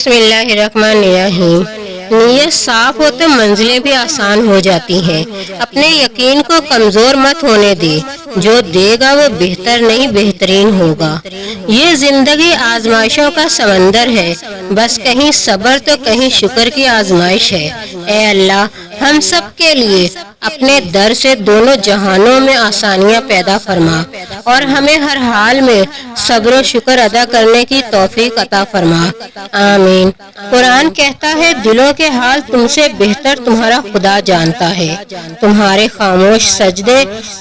بسم اللہ الرحمن الرحیم۔ نیت صاف ہو تو منزلیں بھی آسان ہو جاتی ہیں۔ اپنے یقین کو کمزور مت ہونے دے، جو دے گا وہ بہتر نہیں بہترین ہوگا۔ یہ زندگی آزمائشوں کا سمندر ہے، بس کہیں صبر تو کہیں شکر کی آزمائش ہے۔ اے اللہ، ہم سب کے لیے اپنے در سے دونوں جہانوں میں آسانیاں پیدا فرما اور ہمیں ہر حال میں صبر و شکر ادا کرنے کی توفیق عطا فرما، آمین۔ قرآن کہتا ہے دلوں کے حال تم سے بہتر تمہارا خدا جانتا ہے۔ تمہارے خاموش سجدے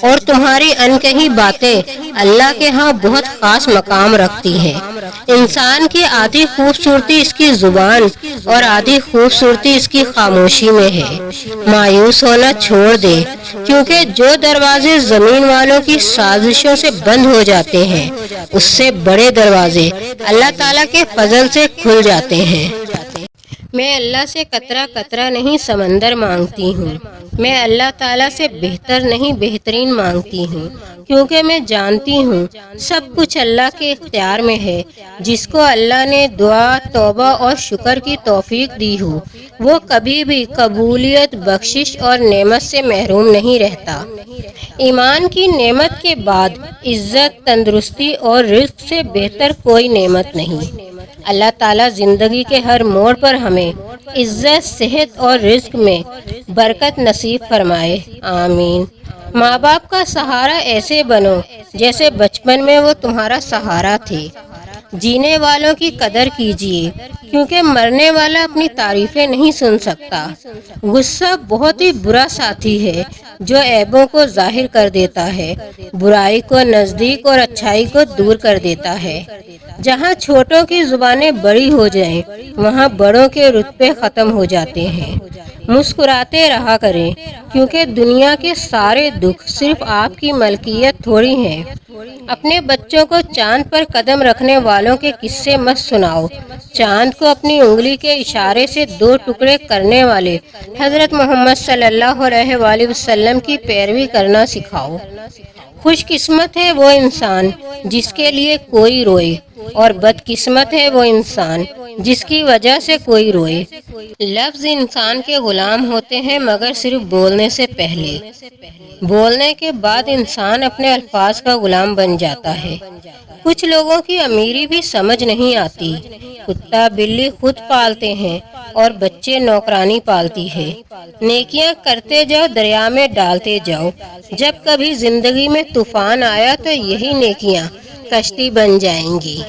اور تمہاری انکہی باتیں اللہ کے ہاں بہت خاص مقام رکھتی ہیں۔ انسان کی آدھی خوبصورتی اس کی زبان اور آدھی خوبصورتی اس کی خاموشی میں ہے۔ مایوس ہونا چھوڑ دے، کیونکہ جو دروازے زمین والوں کی سازشوں سے بند ہو جاتے ہیں، اس سے بڑے دروازے اللہ تعالیٰ کے فضل سے کھل جاتے ہیں۔ میں اللہ سے قطرہ قطرہ نہیں سمندر مانگتی ہوں، میں اللہ تعالیٰ سے بہتر نہیں بہترین مانگتی ہوں، کیونکہ میں جانتی ہوں سب کچھ اللہ کے اختیار میں ہے۔ جس کو اللہ نے دعا، توبہ اور شکر کی توفیق دی ہو، وہ کبھی بھی قبولیت، بخشش اور نعمت سے محروم نہیں رہتا۔ ایمان کی نعمت کے بعد عزت، تندرستی اور رزق سے بہتر کوئی نعمت نہیں۔ اللہ تعالیٰ زندگی کے ہر موڑ پر ہمیں عزت، صحت اور رزق میں برکت نصیب فرمائے، آمین۔ ماں باپ کا سہارا ایسے بنو جیسے بچپن میں وہ تمہارا سہارا تھے۔ جینے والوں کی قدر کیجیے، کیونکہ مرنے والا اپنی تعریفیں نہیں سن سکتا۔ غصہ بہت ہی برا ساتھی ہے جو عیبوں کو ظاہر کر دیتا ہے، برائی کو نزدیک اور اچھائی کو دور کر دیتا ہے۔ جہاں چھوٹوں کی زبانیں بڑی ہو جائیں، وہاں بڑوں کے رتبے ختم ہو جاتے ہیں۔ مسکراتے رہا کریں، کیونکہ دنیا کے سارے دکھ صرف آپ کی ملکیت تھوڑی ہیں۔ اپنے بچوں کو چاند پر قدم رکھنے والوں کے قصے مت سناؤ، چاند کو اپنی انگلی کے اشارے سے 2 ٹکڑے کرنے والے حضرت محمد صلی اللہ علیہ وآلہ وسلم کی پیروی کرنا سکھاؤ۔ خوش قسمت ہے وہ انسان جس کے لیے کوئی روئے، اور بد قسمت ہے وہ انسان جس کی وجہ سے کوئی روئے۔ لفظ انسان کے غلام ہوتے ہیں مگر صرف بولنے سے پہلے، بولنے کے بعد انسان اپنے الفاظ کا غلام بن جاتا ہے۔ کچھ لوگوں کی امیری بھی سمجھ نہیں آتی۔ کتا بلی خود پالتے ہیں اور بچے نوکرانی پالتی ہے۔ نیکیاں کرتے جاؤ، دریا میں ڈالتے جاؤ۔ جب کبھی زندگی میں طوفان آیا تو یہی نیکیاں کشتی بن جائیں گی۔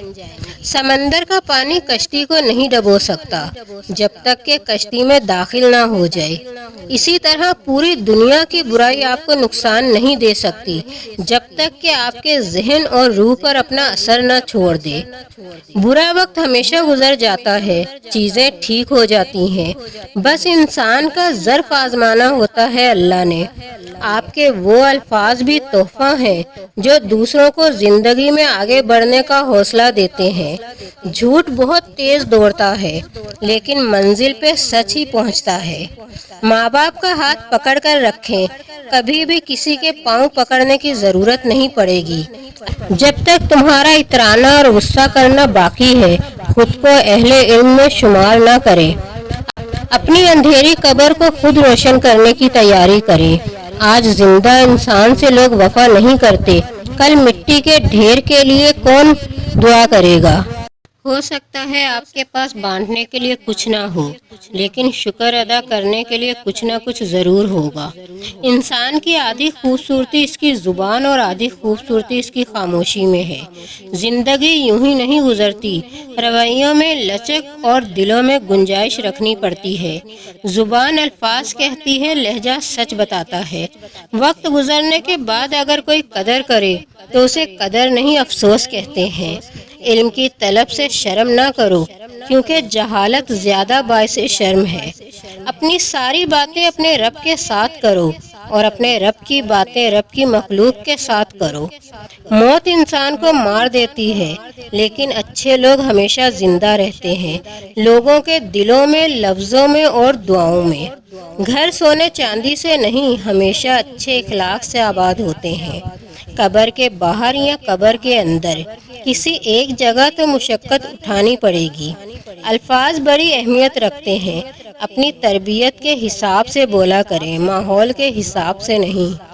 سمندر کا پانی کشتی کو نہیں ڈبو سکتا جب تک کہ کشتی میں داخل نہ ہو جائے۔ اسی طرح پوری دنیا کی برائی آپ کو نقصان نہیں دے سکتی جب تک کہ آپ کے ذہن اور روح پر اپنا اثر نہ چھوڑ دے۔ برا وقت ہمیشہ گزر جاتا ہے، چیزیں ٹھیک ہو جاتی ہیں، بس انسان کا ظرف آزمانا ہوتا ہے اللہ نے۔ آپ کے وہ الفاظ بھی تحفہ ہیں جو دوسروں کو زندگی میں آگے بڑھنے کا حوصلہ دیتے ہیں۔ جھوٹ بہت تیز دوڑتا ہے، لیکن منزل پہ سچ ہی پہنچتا ہے۔ ماں باپ کا ہاتھ پکڑ کر رکھیں، کبھی بھی کسی کے پاؤں پکڑنے کی ضرورت نہیں پڑے گی۔ جب تک تمہارا اترانا اور غصہ کرنا باقی ہے، خود کو اہل علم میں شمار نہ کریں۔ اپنی اندھیری قبر کو خود روشن کرنے کی تیاری کریں۔ آج زندہ انسان سے لوگ وفا نہیں کرتے، کل مٹی کے ڈھیر کے لیے کون دعا کرے گا؟ ہو سکتا ہے آپ کے پاس بانٹنے کے لیے کچھ نہ ہو، لیکن شکر ادا کرنے کے لیے کچھ نہ کچھ ضرور ہوگا۔ انسان کی آدھی خوبصورتی اس کی زبان اور آدھی خوبصورتی اس کی خاموشی میں ہے۔ زندگی یوں ہی نہیں گزرتی، رویوں میں لچک اور دلوں میں گنجائش رکھنی پڑتی ہے۔ زبان الفاظ کہتی ہے، لہجہ سچ بتاتا ہے۔ وقت گزرنے کے بعد اگر کوئی قدر کرے تو اسے قدر نہیں افسوس کہتے ہیں۔ علم کی طلب سے شرم نہ کرو، کیونکہ جہالت زیادہ باعث شرم ہے۔ اپنی ساری باتیں اپنے رب کے ساتھ کرو اور اپنے رب کی باتیں رب کی مخلوق کے ساتھ کرو۔ موت انسان کو مار دیتی ہے، لیکن اچھے لوگ ہمیشہ زندہ رہتے ہیں، لوگوں کے دلوں میں، لفظوں میں اور دعاؤں میں۔ گھر سونے چاندی سے نہیں، ہمیشہ اچھے اخلاق سے آباد ہوتے ہیں۔ قبر کے باہر یا قبر کے اندر کسی ایک جگہ تو مشقت اٹھانی پڑے گی۔ الفاظ بڑی اہمیت رکھتے ہیں، اپنی تربیت کے حساب سے بولا کریں، ماحول کے حساب سے نہیں۔